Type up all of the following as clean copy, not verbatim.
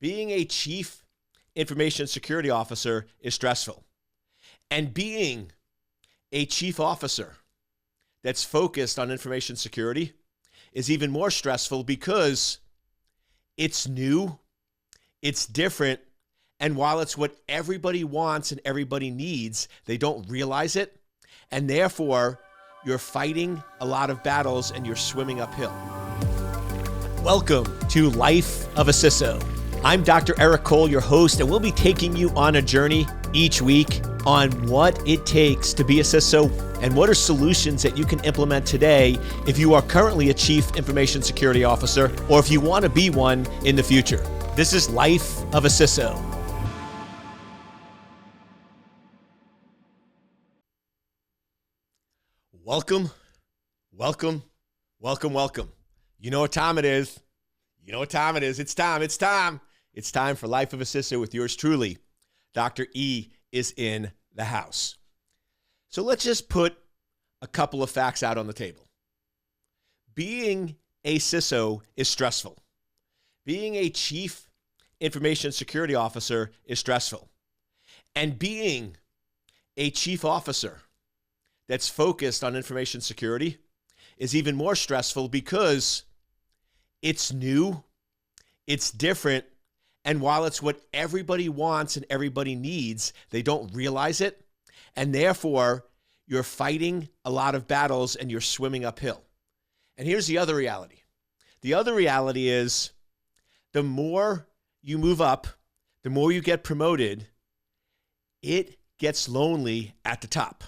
Being a chief information security officer is stressful. And being a chief officer that's focused on information security is even more stressful because it's new, it's different, and while it's what everybody wants and everybody needs, they don't realize it, and therefore you're fighting a lot of battles and you're swimming uphill. Welcome to Life of a CISO. I'm Dr. Eric Cole, your host, and we'll be taking you on a journey each week on what it takes to be a CISO and what are solutions that you can implement today if you are currently a Chief Information Security Officer or if you want to be one in the future. This is Life of a CISO. Welcome, welcome, welcome, welcome. You know what time it is. You know what time it is. It's time. It's time for Life of a CISO with yours truly. Dr. E is in the house. So let's just put a couple of facts out on the table. Being a CISO is stressful. Being a Chief Information Security Officer is stressful. And being a chief officer that's focused on information security is even more stressful because it's new, it's different, and while it's what everybody wants and everybody needs, they don't realize it, and therefore you're fighting a lot of battles and you're swimming uphill. And here's the other reality. The other reality is the more you move up, the more you get promoted, it gets lonely at the top.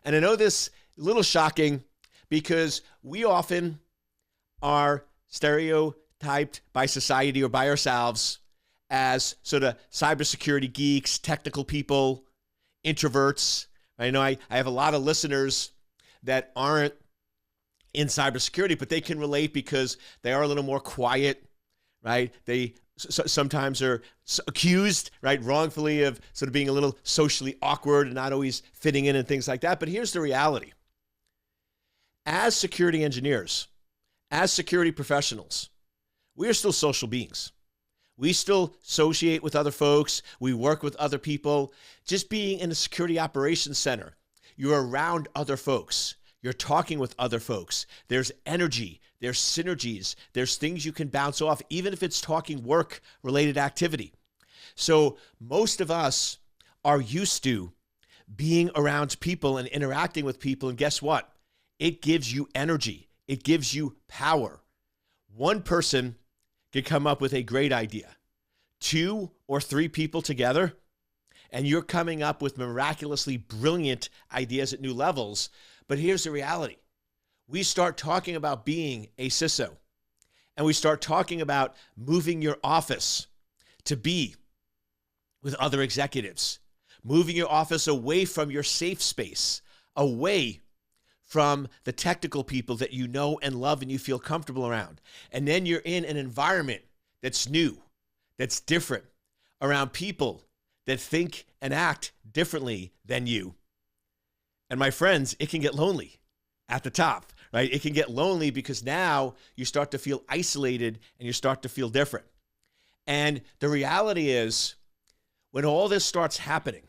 And I know this is a little shocking because we often are stereotyped by society or by ourselves as sort of cybersecurity geeks, technical people, introverts. I know I have a lot of listeners that aren't in cybersecurity, but they can relate because they are a little more quiet, right? They sometimes are accused, right, wrongfully of sort of being a little socially awkward and not always fitting in and things like that. But here's the reality. As security engineers, as security professionals, we are still social beings. We still associate with other folks. We work with other people. Just being in a security operations center, you're around other folks. You're talking with other folks. There's energy. There's synergies. There's things you can bounce off, even if it's talking work-related activity. So most of us are used to being around people and interacting with people. And guess what? It gives you energy. It gives you power. One person can come up with a great idea. 2 or 3 people together, and you're coming up with miraculously brilliant ideas at new levels. But here's the reality. We start talking about being a CISO, and we start talking about moving your office to be with other executives, moving your office away from your safe space, away from the technical people that you know and love and you feel comfortable around. And then you're in an environment that's new, that's different, around people that think and act differently than you. And my friends, it can get lonely at the top, right? It can get lonely because now you start to feel isolated and you start to feel different. And the reality is, when all this starts happening,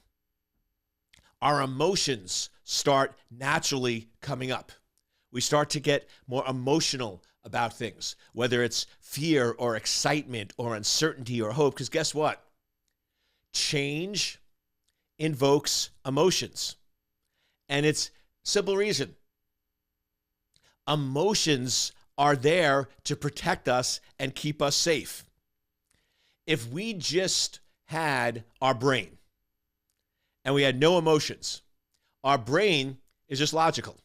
our emotions start naturally coming up. We start to get more emotional about things, whether it's fear or excitement or uncertainty or hope, because guess what? Change invokes emotions. And it's simple reason. Emotions are there to protect us and keep us safe. If we just had our brain and we had no emotions, our brain is just logical.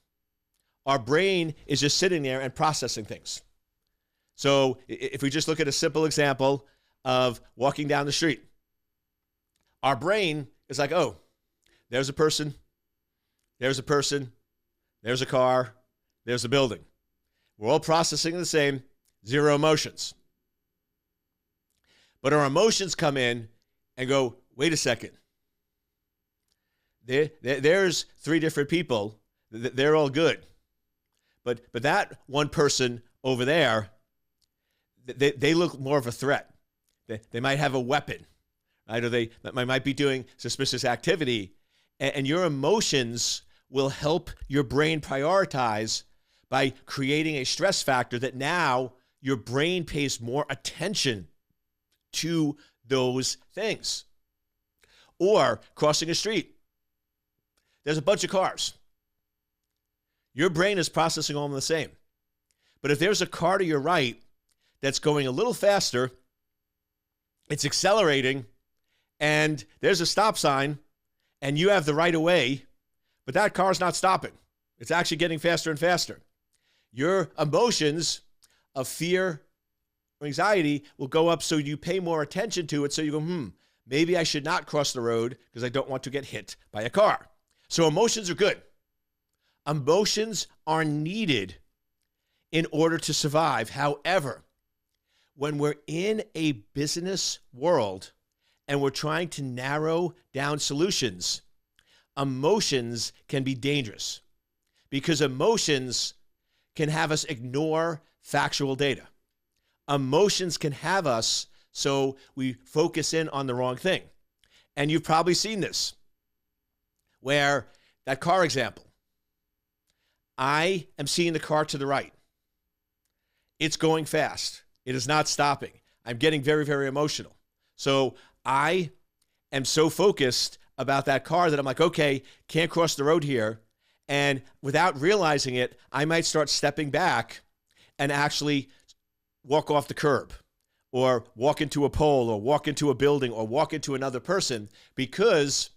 Our brain is just sitting there and processing things. So if we just look at a simple example of walking down the street, our brain is like, oh, there's a person, there's a person, there's a car, there's a building. We're all processing the same, 0 emotions. But our emotions come in and go, wait a second. There's 3 different people. They're all good. But that one person over there, they look more of a threat. They might have a weapon, right? Or they might be doing suspicious activity. And your emotions will help your brain prioritize by creating a stress factor that now your brain pays more attention to those things. Or crossing a street. There's a bunch of cars. Your brain is processing all of them the same. But if there's a car to your right that's going a little faster, it's accelerating, and there's a stop sign, and you have the right of way, but that car's not stopping. It's actually getting faster and faster. Your emotions of fear or anxiety will go up, so you pay more attention to it. So you go, maybe I should not cross the road because I don't want to get hit by a car. So emotions are good. Emotions are needed in order to survive. However, when we're in a business world and we're trying to narrow down solutions, emotions can be dangerous because emotions can have us ignore factual data. Emotions can have us so we focus in on the wrong thing. And you've probably seen this, where that car example, I am seeing the car to the right. It's going fast. It is not stopping. I'm getting very, very emotional. So I am so focused about that car that I'm like, okay, can't cross the road here. And without realizing it, I might start stepping back and actually walk off the curb or walk into a pole or walk into a building or walk into another person because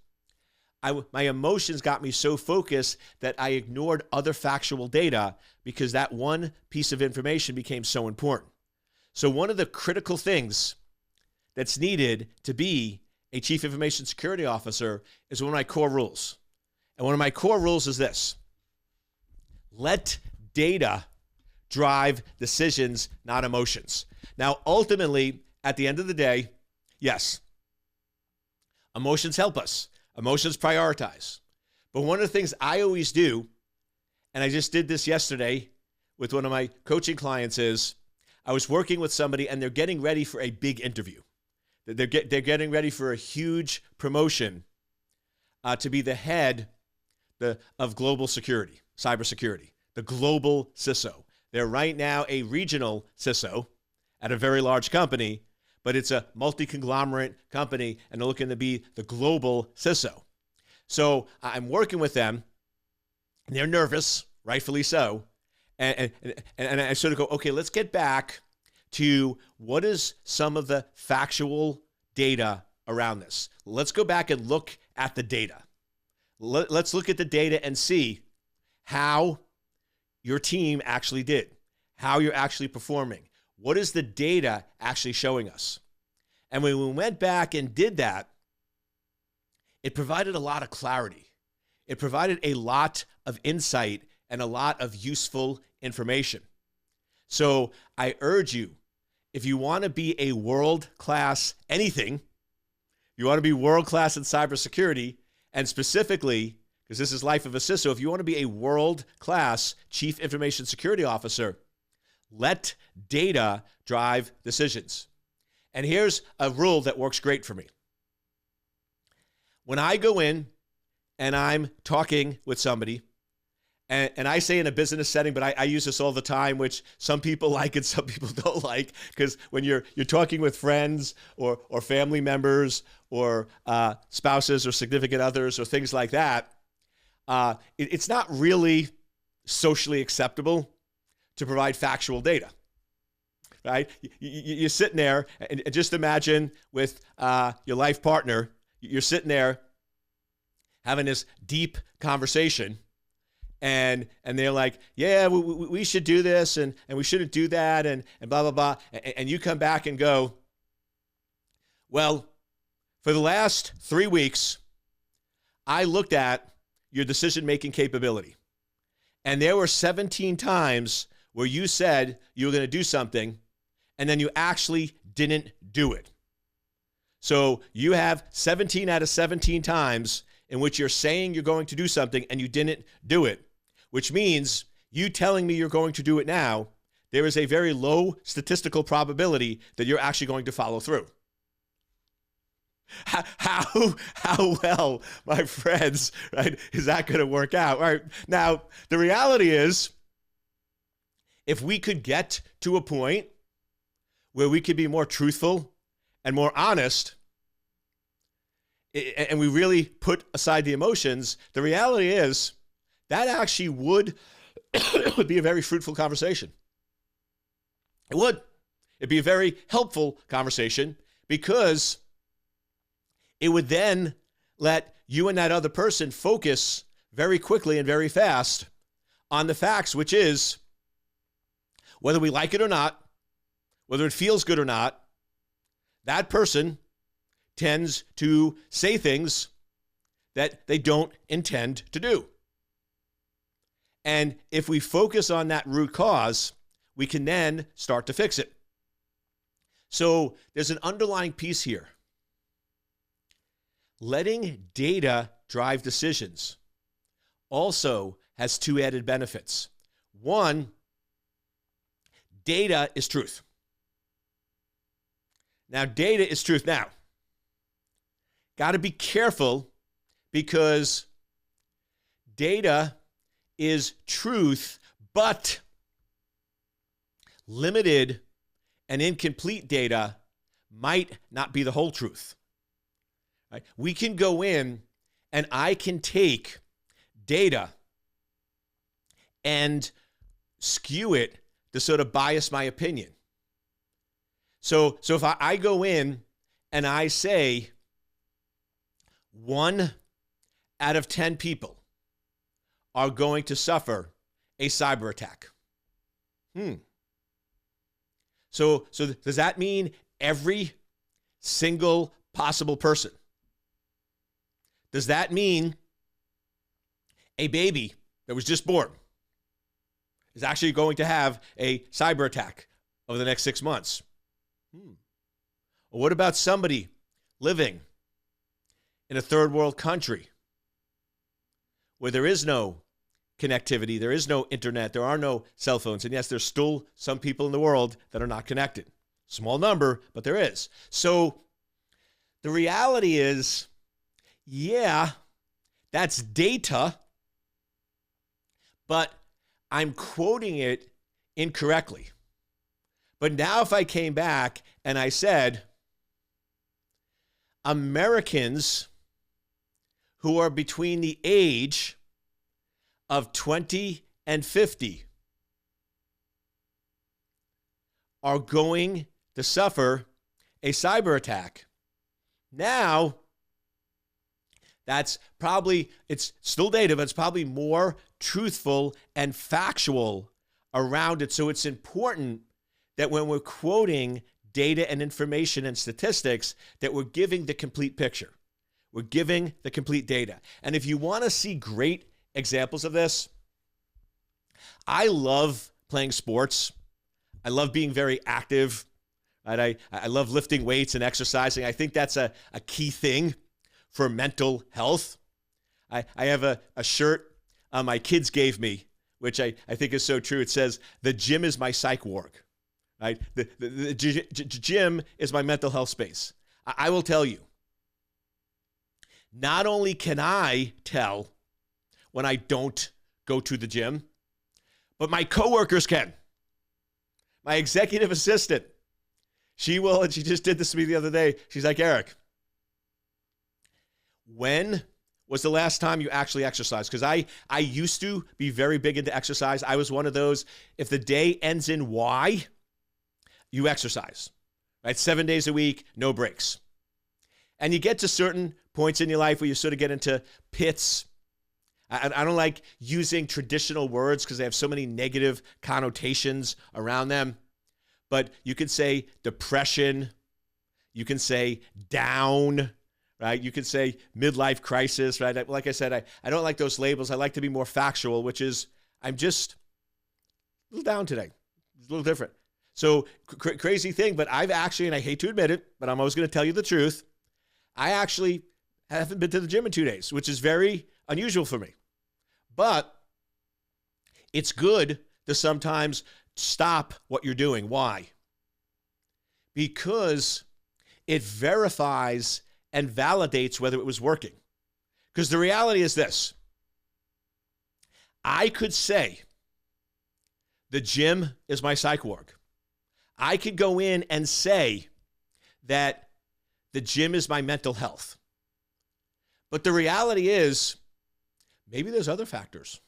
my emotions got me so focused that I ignored other factual data because that one piece of information became so important. So one of the critical things that's needed to be a chief information security officer is one of my core rules. And one of my core rules is this: let data drive decisions, not emotions. Now, ultimately, at the end of the day, yes, emotions help us. Emotions prioritize. But one of the things I always do, and I just did this yesterday with one of my coaching clients, is I was working with somebody and they're getting ready for a big interview. They're getting ready for a huge promotion to be the head of global security, cybersecurity, the global CISO. They're right now a regional CISO at a very large company, but it's a multi-conglomerate company, and they're looking to be the global CISO. So I'm working with them, and they're nervous, rightfully so, and I sort of go, okay, let's get back to what is some of the factual data around this. Let's go back and look at the data. Let's look at the data and see how your team actually did, how you're actually performing. What is the data actually showing us? And when we went back and did that, it provided a lot of clarity. It provided a lot of insight and a lot of useful information. So I urge you, if you want to be a world-class anything, you want to be world-class in cybersecurity, and specifically, because this is life of a CISO, if you want to be a world-class chief information security officer, let data drive decisions. And here's a rule that works great for me. When I go in and I'm talking with somebody, and I say in a business setting, but I use this all the time, which some people like and some people don't like, because when you're talking with friends or family members or spouses or significant others or things like that, it's not really socially acceptable to provide factual data, right? You're sitting there, and just imagine with your life partner, you're sitting there having this deep conversation, and they're like, yeah, we should do this, and we shouldn't do that, and blah, blah, blah. And you come back and go, well, for the last 3 weeks, I looked at your decision-making capability. And there were 17 times where you said you were going to do something, and then you actually didn't do it. So you have 17 out of 17 times in which you're saying you're going to do something and you didn't do it, which means you telling me you're going to do it now, there is a very low statistical probability that you're actually going to follow through. How well, my friends, right, is that going to work out? Right now, the reality is, if we could get to a point where we could be more truthful and more honest, and we really put aside the emotions, the reality is that actually would be a very fruitful conversation. It would. It'd be a very helpful conversation, because it would then let you and that other person focus very quickly and very fast on the facts, which is, whether we like it or not, whether it feels good or not, that person tends to say things that they don't intend to do. And if we focus on that root cause, we can then start to fix it. So there's an underlying piece here. Letting data drive decisions also has two added benefits. One, data is truth. Now, data is truth. Now, got to be careful, because data is truth, but limited and incomplete data might not be the whole truth. Right? We can go in and I can take data and skew it to sort of bias my opinion. So if I go in and I say 1 out of 10 people are going to suffer a cyber attack. So does that mean every single possible person? Does that mean a baby that was just born is actually going to have a cyber attack over the next 6 months? Or what about somebody living in a third world country where there is no connectivity, there is no internet, there are no cell phones, and yes, there's still some people in the world that are not connected. Small number, but there is. So the reality is, yeah, that's data, but I'm quoting it incorrectly. But now if I came back and I said, Americans who are between the age of 20 and 50 are going to suffer a cyber attack. Now, that's probably, it's still data, but it's probably more truthful and factual around it. So it's important that when we're quoting data and information and statistics, that we're giving the complete picture. We're giving the complete data. And if you want to see great examples of this, I love playing sports. I love being very active. Right? I love lifting weights and exercising. I think that's a key thing for mental health. I have a shirt my kids gave me, which I think is so true. It says, "The gym is my psych ward." Right? The gym is my mental health space. I will tell you, not only can I tell when I don't go to the gym, but my coworkers can. My executive assistant, she will, and she just did this to me the other day. She's like, "Eric, when was the last time you actually exercised?" Because I used to be very big into exercise. I was one of those, if the day ends in Y, you exercise, right? 7 days a week, no breaks. And you get to certain points in your life where you sort of get into pits. I don't like using traditional words because they have so many negative connotations around them. But you can say depression. You can say down, right? You can say midlife crisis, right? Like I said, I don't like those labels. I like to be more factual, which is I'm just a little down today. It's a little different. So crazy thing, but I've actually, and I hate to admit it, but I'm always going to tell you the truth, I actually haven't been to the gym in 2 days, which is very unusual for me. But it's good to sometimes stop what you're doing. Why? Because it verifies and validates whether it was working. Because the reality is this. I could say the gym is my psych ward. I could go in and say that the gym is my mental health. But the reality is, maybe there's other factors.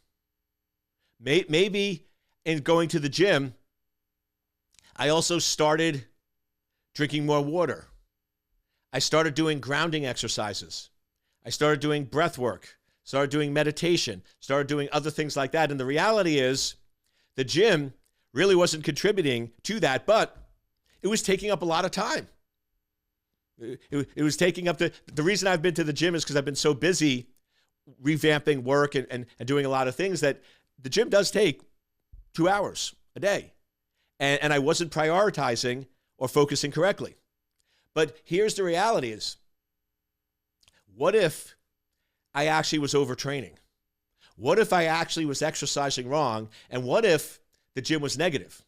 Maybe in going to the gym, I also started drinking more water. I started doing grounding exercises. I started doing breath work, started doing meditation, started doing other things like that. And the reality is, the gym really wasn't contributing to that, but it was taking up a lot of time. It was taking up the reason I've been to the gym is because I've been so busy revamping work and doing a lot of things that the gym does take 2 hours a day. And I wasn't prioritizing or focusing correctly. But here's the reality is, what if I actually was overtraining? What if I actually was exercising wrong? And what if the gym was negative?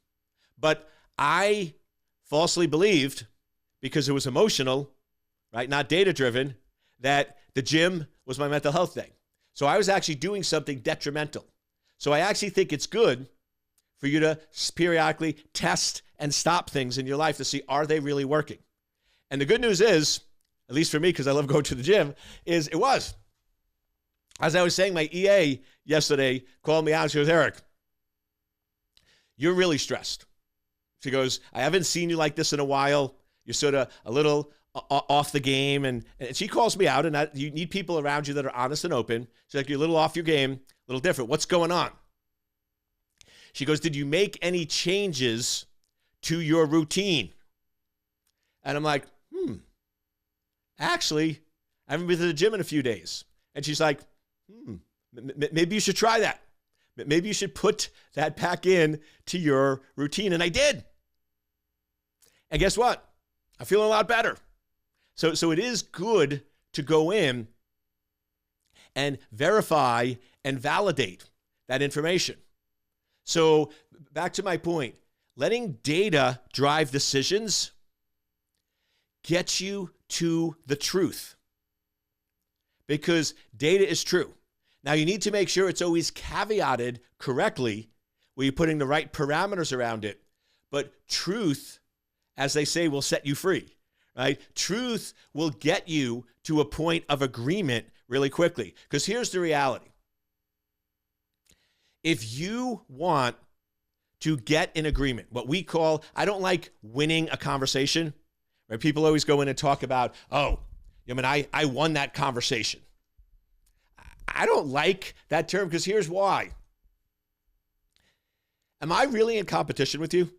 But I falsely believed, because it was emotional, right, not data-driven, that the gym was my mental health thing. So I was actually doing something detrimental. So I actually think it's good for you to periodically test and stop things in your life to see, are they really working? And the good news is, at least for me, because I love going to the gym, is it was. As I was saying, my EA yesterday called me out. She goes, Eric, you're really stressed. She goes, I haven't seen you like this in a while. You're sort of a little off the game. And she calls me out, and you need people around you that are honest and open. She's like, you're a little off your game, a little different. What's going on? She goes, did you make any changes to your routine? And I'm like, actually, I haven't been to the gym in a few days. And she's like, maybe you should try that. Maybe you should put that back in to your routine. And I did. And guess what? I'm feeling a lot better. So it is good to go in and verify and validate that information. So back to my point, letting data drive decisions gets you to the truth, because data is true. Now, you need to make sure it's always caveated correctly, where you're putting the right parameters around it. But truth, as they say, will set you free, right? Truth will get you to a point of agreement really quickly. Because here's the reality. If you want to get an agreement, what we call, I don't like winning a conversation, right? People always go in and talk about, I won that conversation. I don't like that term, because here's why. Am I really in competition with you?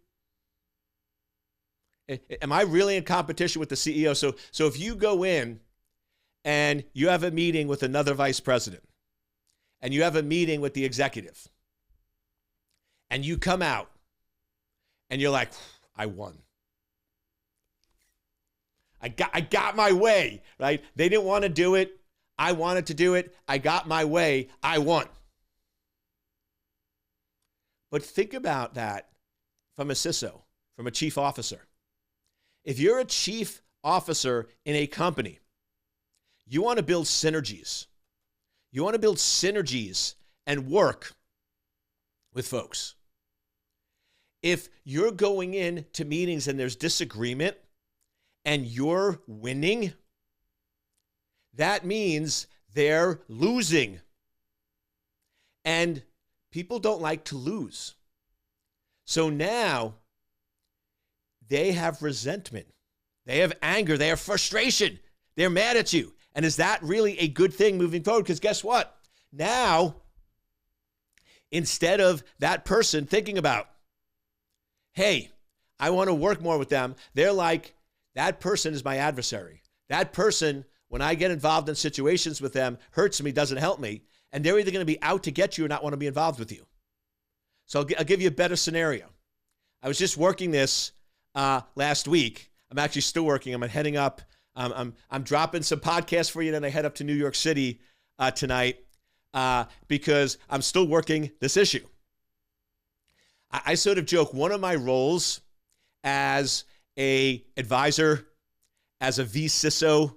Am I really in competition with the CEO? So if you go in and you have a meeting with another vice president, and you have a meeting with the executive, and you come out and you're like, I won. I got my way, right? They didn't want to do it. I wanted to do it. I got my way. I won. But think about that from a CISO, from a chief officer. If you're a chief officer in a company, you want to build synergies. You want to build synergies and work with folks. If you're going into meetings and there's disagreement and you're winning, that means they're losing. And people don't like to lose. So now they have resentment. They have anger. They have frustration. They're mad at you. And is that really a good thing moving forward? Because guess what? Now, instead of that person thinking about, hey, I want to work more with them, they're like, that person is my adversary. That person, when I get involved in situations with them, hurts me, doesn't help me. And they're either going to be out to get you or not want to be involved with you. So I'll give you a better scenario. I was just working this last week. I'm actually still working. I'm heading up. I'm dropping some podcasts for you, then I head up to New York City tonight because I'm still working this issue. I sort of joke, one of my roles as a advisor, as a CISO,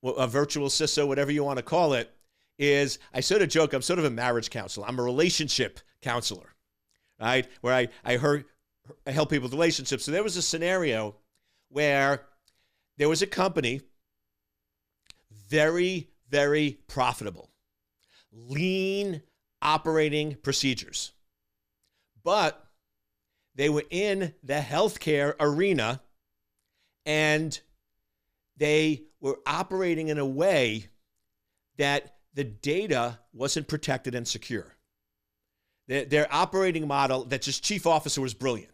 a virtual CISO, whatever you want to call it, is I sort of joke, I'm sort of a marriage counselor. I'm a relationship counselor, right? Where I help people with relationships. So there was a scenario where there was a company, very, very profitable, lean operating procedures. But they were in the healthcare arena and they were operating in a way that the data wasn't protected and secure. Their operating model, that just chief officer was brilliant.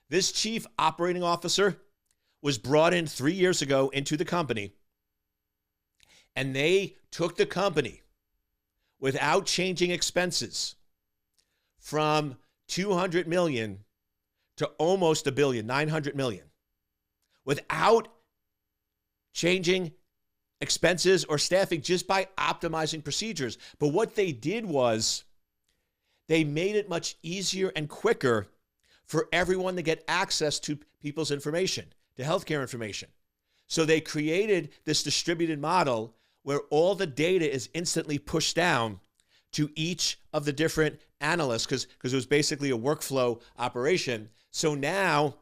This chief operating officer was brought in 3 years ago into the company, and they took the company without changing expenses from 200 million to almost $1 billion, 900 million, without changing expenses or staffing, just by optimizing procedures. But what they did was they made it much easier and quicker for everyone to get access to people's information, to healthcare information. So they created this distributed model where all the data is instantly pushed down to each of the different analysts, because it was basically a workflow operation. So now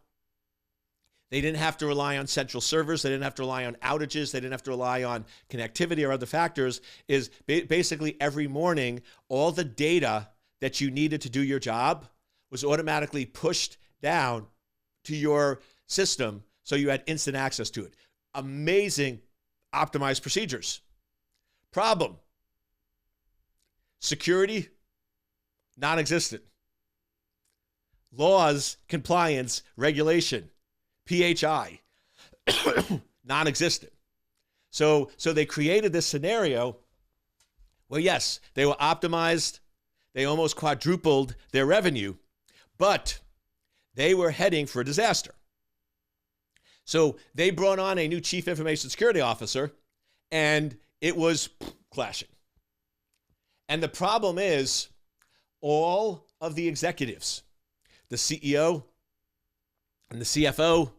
they didn't have to rely on central servers. They didn't have to rely on outages. They didn't have to rely on connectivity or other factors. Is basically every morning, all the data that you needed to do your job was automatically pushed down to your system, so you had instant access to it. Amazing optimized procedures. Problem: security, non-existent. Laws, compliance, regulation, PHI, non-existent. So they created this scenario where, yes, they were optimized. They almost quadrupled their revenue, but they were heading for a disaster. So they brought on a new chief information security officer, and it was clashing. And the problem is, all of the executives, the CEO and the CFO,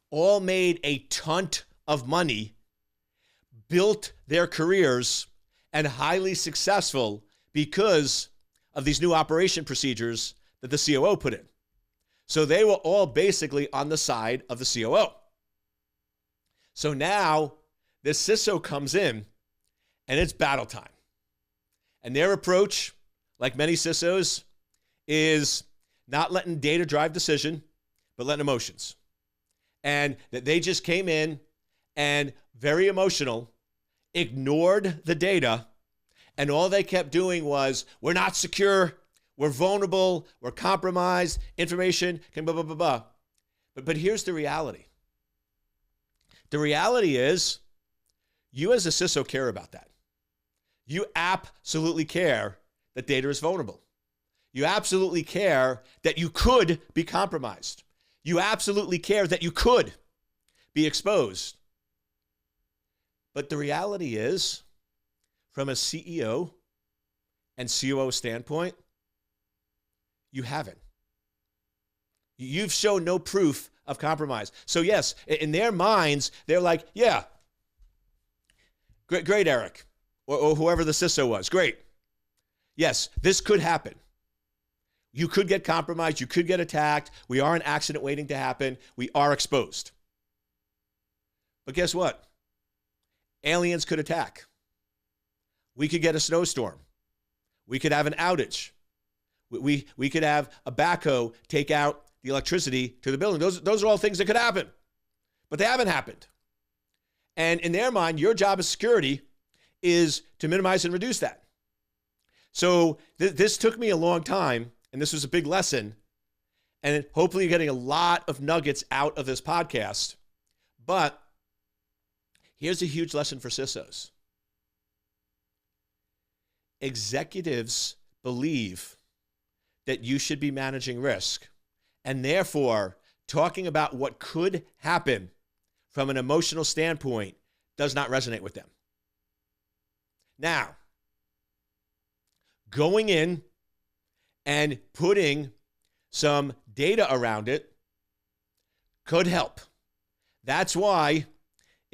all made a ton of money, built their careers, and highly successful because of these new operation procedures that the COO put in. So they were all basically on the side of the COO. So now this CISO comes in and it's battle time. And their approach, like many CISOs, is not letting data drive decision, but letting emotions. And that they just came in and, very emotional, ignored the data, and all they kept doing was, we're not secure, we're vulnerable, we're compromised, information can blah, blah, blah, blah. But here's the reality. The reality is, you as a CISO care about that. You absolutely care that data is vulnerable. You absolutely care that you could be compromised. You absolutely care that you could be exposed. But the reality is, from a CEO and COO standpoint, you haven't. You've shown no proof of compromise. So yes, in their minds, they're like, yeah, great, Eric, or whoever the CISO was, great. Yes, this could happen. You could get compromised. You could get attacked. We are an accident waiting to happen. We are exposed. But guess what? Aliens could attack. We could get a snowstorm. We could have an outage. We could have a backhoe take out the electricity to the building. Those are all things that could happen. But they haven't happened. And in their mind, your job as security is to minimize and reduce that. So this took me a long time, and this was a big lesson. And hopefully you're getting a lot of nuggets out of this podcast. But here's a huge lesson for CISOs. Executives believe that you should be managing risk, and therefore talking about what could happen from an emotional standpoint does not resonate with them. Now, going in and putting some data around it could help. That's why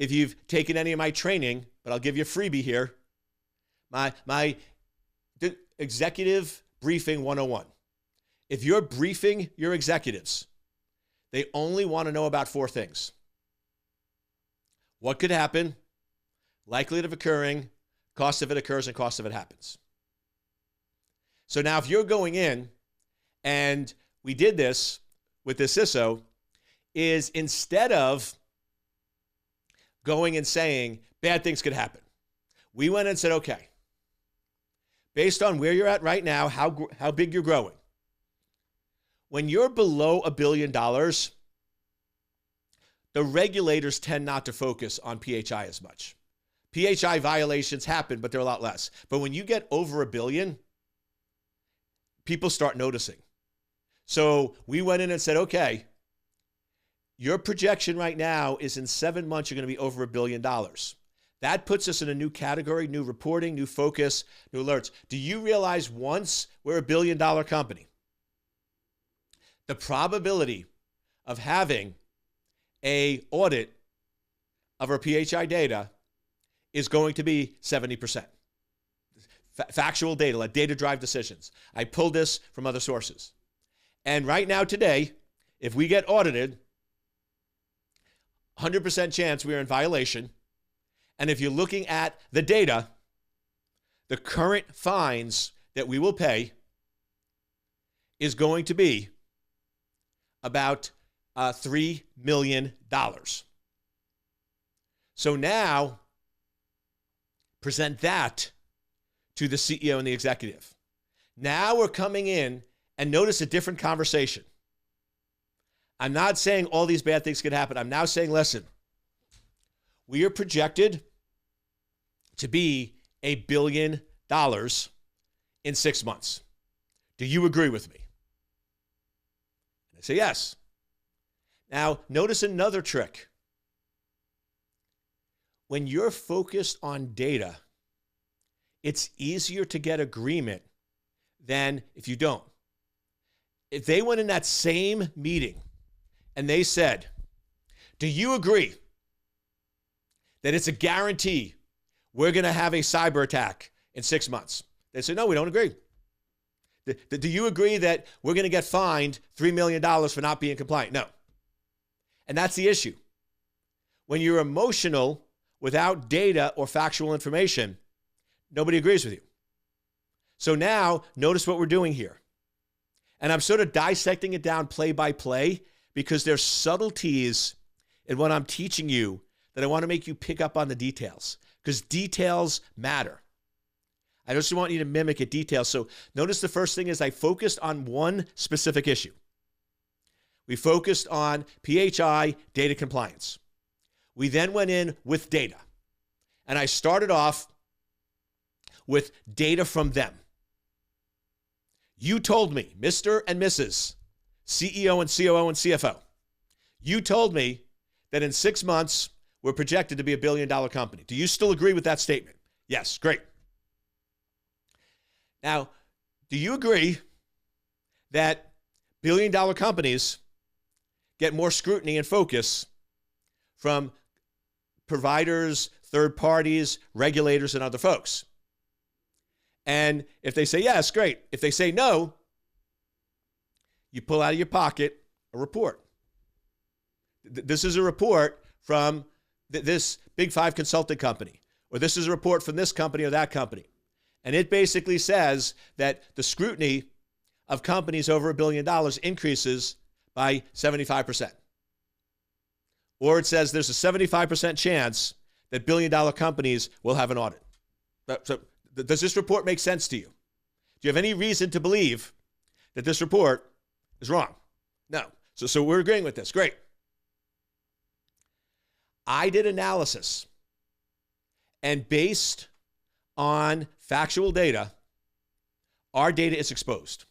if you've taken any of my training, but I'll give you a freebie here, my Executive Briefing 101. If you're briefing your executives, they only want to know about 4 things. What could happen, likelihood of occurring, cost if it occurs, and cost if it happens. So now if you're going in, and we did this with the CISO, is instead of going and saying bad things could happen, we went and said, okay, based on where you're at right now, how big you're growing, when you're below $1 billion, the regulators tend not to focus on PHI as much. PHI violations happen, but they're a lot less. But when you get over $1 billion, people start noticing. So we went in and said, okay, your projection right now is in 7 months, you're going to be over $1 billion. That puts us in a new category, new reporting, new focus, new alerts. Do you realize once we're $1 billion company, the probability of having an audit of our PHI data is going to be 70%. Factual data, let data drive decisions. I pulled this from other sources. And right now today, if we get audited, 100% chance we are in violation. And if you're looking at the data, the current fines that we will pay is going to be about $3 million. So now, present that to the CEO and the executive. Now we're coming in and notice a different conversation. I'm not saying all these bad things could happen. I'm now saying, listen, we are projected to be $1 billion in 6 months. Do you agree with me? And I say yes. Now, notice another trick. When you're focused on data, it's easier to get agreement than if you don't. If they went in that same meeting and they said, do you agree that it's a guarantee we're going to have a cyber attack in 6 months? They say, no, we don't agree. Do you agree that we're going to get fined $3 million for not being compliant? No. And that's the issue. When you're emotional without data or factual information, nobody agrees with you. So now, notice what we're doing here. And I'm sort of dissecting it down play by play because there's subtleties in what I'm teaching you that I want to make you pick up on the details, because details matter. I just want you to mimic a detail. So notice the first thing is I focused on one specific issue. We focused on PHI data compliance. We then went in with data. And I started off with data from them. You told me, Mr. and Mrs. CEO and COO and CFO, you told me that in 6 months, we're projected to be $1 billion company. Do you still agree with that statement? Yes, great. Now, do you agree that $1 billion companies get more scrutiny and focus from providers, third parties, regulators, and other folks? And if they say yes, great. If they say no, you pull out of your pocket a report. This is a report from this Big Five consulting company, or this is a report from this company or that company. And it basically says that the scrutiny of companies over $1 billion increases by 75%. Or it says there's a 75% chance that $1 billion companies will have an audit. So does this report make sense to you? Do you have any reason to believe that this report is wrong? No. So we're agreeing with this. Great. I did analysis, and based on factual data, our data is exposed.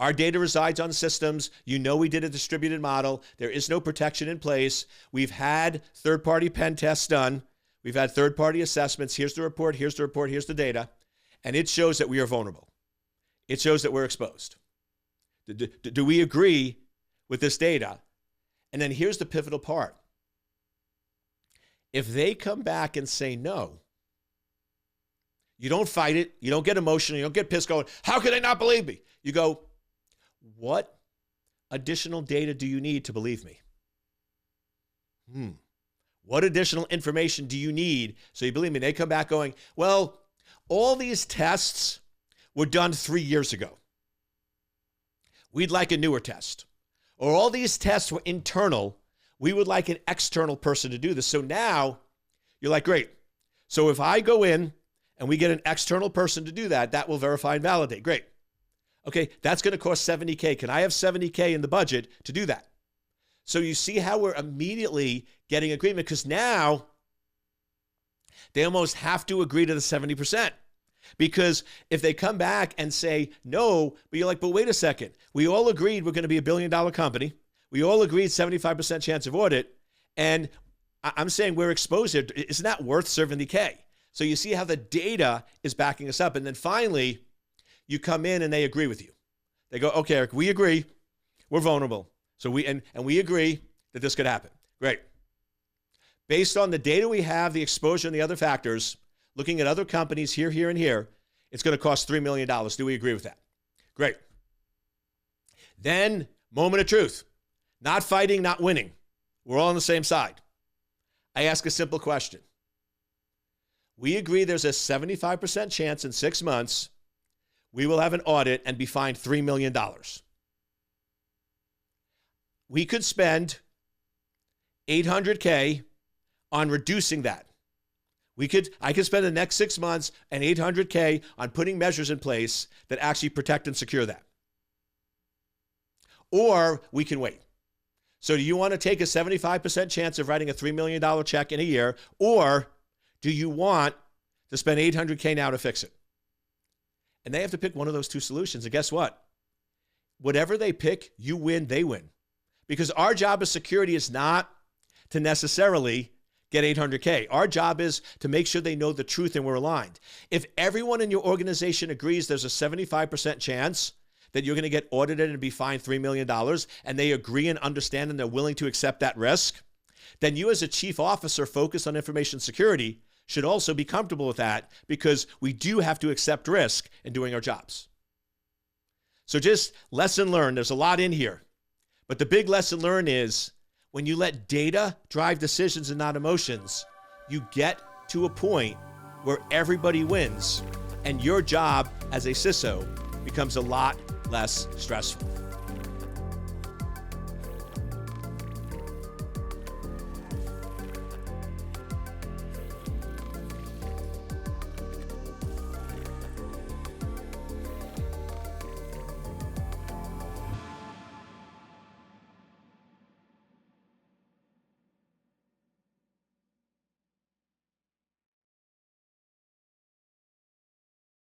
Our data resides on systems. You know we did a distributed model. There is no protection in place. We've had third-party pen tests done. We've had third-party assessments. Here's the report, here's the report, here's the data. And it shows that we are vulnerable. It shows that we're exposed. Do we agree with this data? And then here's the pivotal part. If they come back and say no, you don't fight it. You don't get emotional. You don't get pissed going, how can they not believe me? You go, what additional data do you need to believe me? What additional information do you need so you believe me? They come back going, well, all these tests were done 3 years ago. We'd like a newer test. Or all these tests were internal. We would like an external person to do this. So now you're like, great. So if I go in and we get an external person to do that, that will verify and validate. Great. Okay, that's going to cost $70K. Can I have $70K in the budget to do that? So you see how we're immediately getting agreement, because now they almost have to agree to the 70%. Because if they come back and say no, but you're like, but wait a second, we all agreed we're going to be $1 billion company. We all agreed 75% chance of audit. And I'm saying we're exposed here. Isn't that worth $70K? So you see how the data is backing us up. And then finally, you come in and they agree with you. They go, okay, Eric, we agree. We're vulnerable. So we agree that this could happen. Great. Based on the data we have, the exposure and the other factors, looking at other companies here, and here, it's going to cost $3 million. Do we agree with that? Great. Then, moment of truth. Not fighting, not winning. We're all on the same side. I ask a simple question. We agree there's a 75% chance in 6 months we will have an audit and be fined $3 million. We could spend $800K on reducing that. I could spend the next 6 months and $800K on putting measures in place that actually protect and secure that. Or we can wait. So do you want to take a 75% chance of writing a $3 million check in a year, or do you want to spend $800K now to fix it? And they have to pick one of those two solutions. And guess what? Whatever they pick, you win, they win. Because our job as security is not to necessarily get $800K. Our job is to make sure they know the truth and we're aligned. If everyone in your organization agrees there's a 75% chance that you're going to get audited and be fined $3 million, and they agree and understand and they're willing to accept that risk, then you as a chief officer focused on information security should also be comfortable with that, because we do have to accept risk in doing our jobs. So just lesson learned. There's a lot in here. But the big lesson learned is when you let data drive decisions and not emotions, you get to a point where everybody wins and your job as a CISO becomes a lot less stressful.